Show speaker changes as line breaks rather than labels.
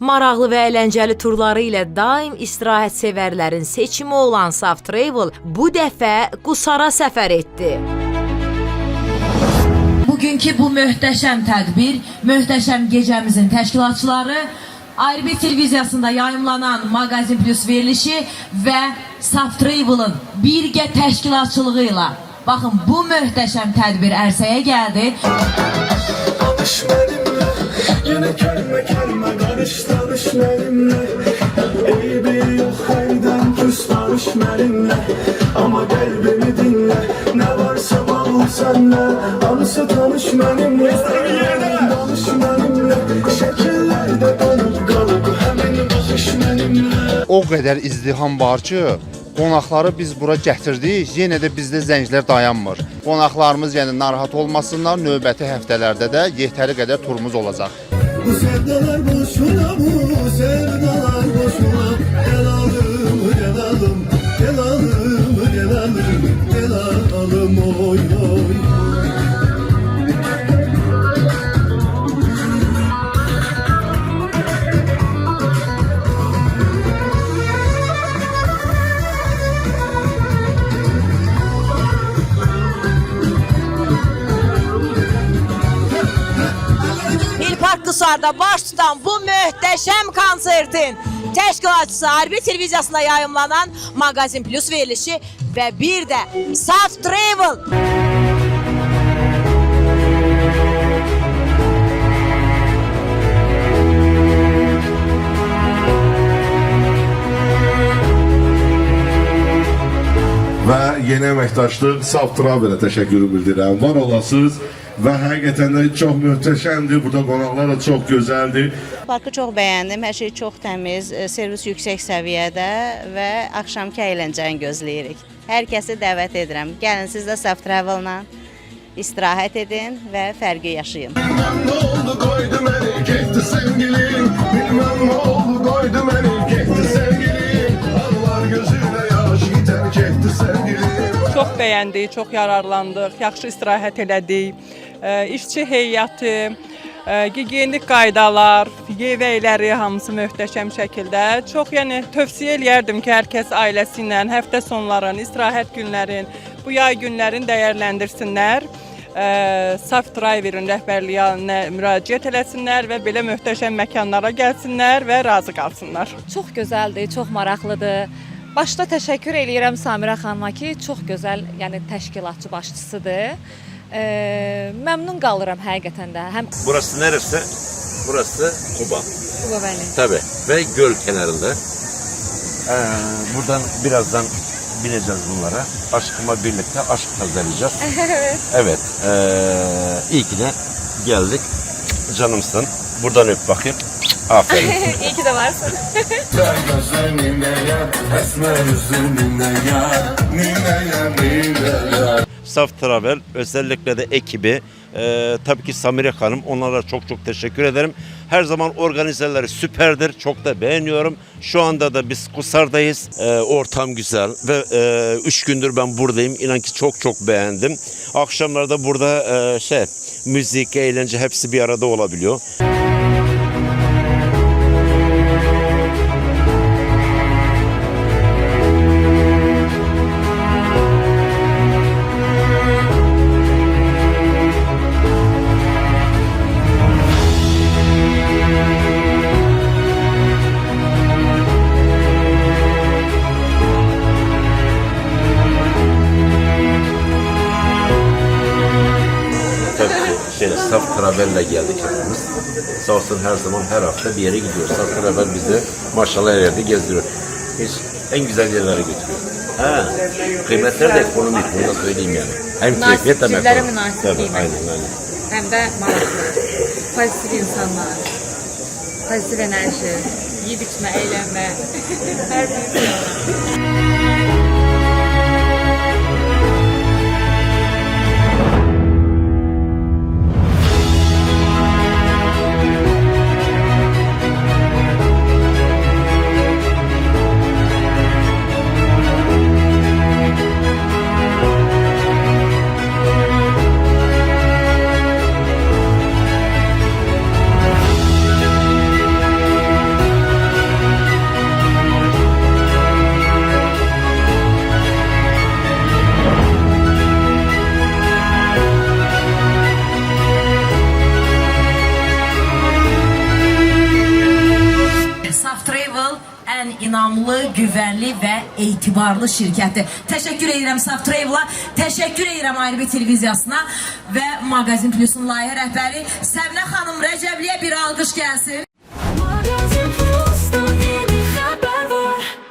Maraqlı və əyləncəli turları ilə daim istirahət sevərlərin seçimi olan Saf Travel bu dəfə Qusara səfər etdi. Bugünkü bu möhtəşəm tədbir, möhtəşəm gecəmizin təşkilatçıları, Ayrı televiziyasında yayımlanan Magazin Plus verilişi və Saf Travel'ın birgə təşkilatçılığı ilə baxın bu möhtəşəm tədbir ərsəyə gəldi. Danış mənimlə, yenə kəlmə qarış danış mənimlə, eybi yox həydən küs barış mənimlə, amma qəlbimi dinlə, nə varsa bağlı sənlə, hamısı tanış mənimlə, danış mənimlə, şəkillərdə qanıb qalıb, həmin baxış mənimlə.
O qədər izdiham var ki, qonaqları biz bura gətirdik, yenə də bizdə zənglər dayanmır. Qonaqlarımız yəni narahat olmasınlar, növbəti həftələrdə də yetəri qədər turumuz olacaq. Bu sevdalar boşuna, bu sevdalar boşuna, gel alım, gel alım, gel alım, gel alım, gel alım, oy oy.
Qusarda baş tutan bu möhtəşəm konsertin təşkilatçısı Ayrı televiziyasında yayımlanan Magazin Plus verilişi və bir də Saf Travel.
Və yeni əməkdaşlıq Saf Travel'ə təşəkkür bildirirəm. Var olasınız. Və həqiqətən də çox möhtəşəmdir. Burada qonaqlar da çox gözəldir.
Parkı çox bəyəndim. Hər şey çox təmiz, servis yüksək səviyyədə və axşamki əyləncəni gözləyirik. Hər kəsi dəvət edirəm. Gəlin siz də Saf Travel-la istirahət edin və fərqi yaşayın. Bilməm nə oldu qoydu məni, getdi sevgilim. Bilməm nə oldu qoydu məni, getdi sevgilim. Ağlar gözünə yaş, terk etdi sevgilim.
Çox bəyəndik, çox yararlandıq, yaxşı istirahət elədik. İşçi heyəti, gigiyenik qaydalar, yevəkləri hamısı möhtəşəm şəkildə. Çox tövsiyə eləyərdim ki, hər kəs ailəsi ilə həftə sonların, istirahət günlərin, bu yay günlərin dəyərləndirsinlər. Saf Travel'in rəhbərliyinə müraciət eləsinlər və belə möhtəşəm məkanlara gəlsinlər və razı qalsınlar.
Çox gözəldir, çox maraqlıdır. Başda təşəkkür eləyirəm Samirə xanıma ki, çox gözəl, təşkilatçı başçısıdır. Məmnun qalıram həqiqətən də.
Burası neresi? Burası Kuba.
Kuba bəli.
Tabii ve göl kenarında. Buradan birazdan bineceğiz bunlara. Aşkımla birlikte aşk tazelayacağız.
Evet.
Evet. İyi ki de geldik. Canımsın. Buradan öp bakayım. Aferin.
İyi ki de varsın.
Saf Travel özellikle de ekibi tabii ki Samire Hanım, onlara çok teşekkür ederim. Her zaman organizeleri süperdir. Çok da beğeniyorum. Şu anda da biz Kusar'dayız. Ortam güzel ve 3 gündür ben buradayım. İnan ki çok beğendim. Akşamlarda burada müzik, eğlence hepsi bir arada olabiliyor. Saf Travel'le geldik hepimiz. Sağ olsun her zaman her hafta bir yere gidiyor. Saf Travel bizi maşallah her yerde gezdiriyor. Hiç en güzel yerlere götürüyor. Kıymetler de ekonomik, bunu da söyleyeyim yani. Hem keyfiyet hem ekonomik.
Münasib
Aynen.
Hem de maraqlı, pozitiv insanlar, pozitiv enerji, yiyib içmə, əylənmə, hər bir
Travel ən inamlı, güvənli və etibarlı şirkətdir. Təşəkkür edirəm Saf Travel-a, təşəkkür edirəm ARB televiziyasına və Mağazin Plus-un layihə rəhbəri Səbinə xanım Rəcəbliyə bir alqış gəlsin.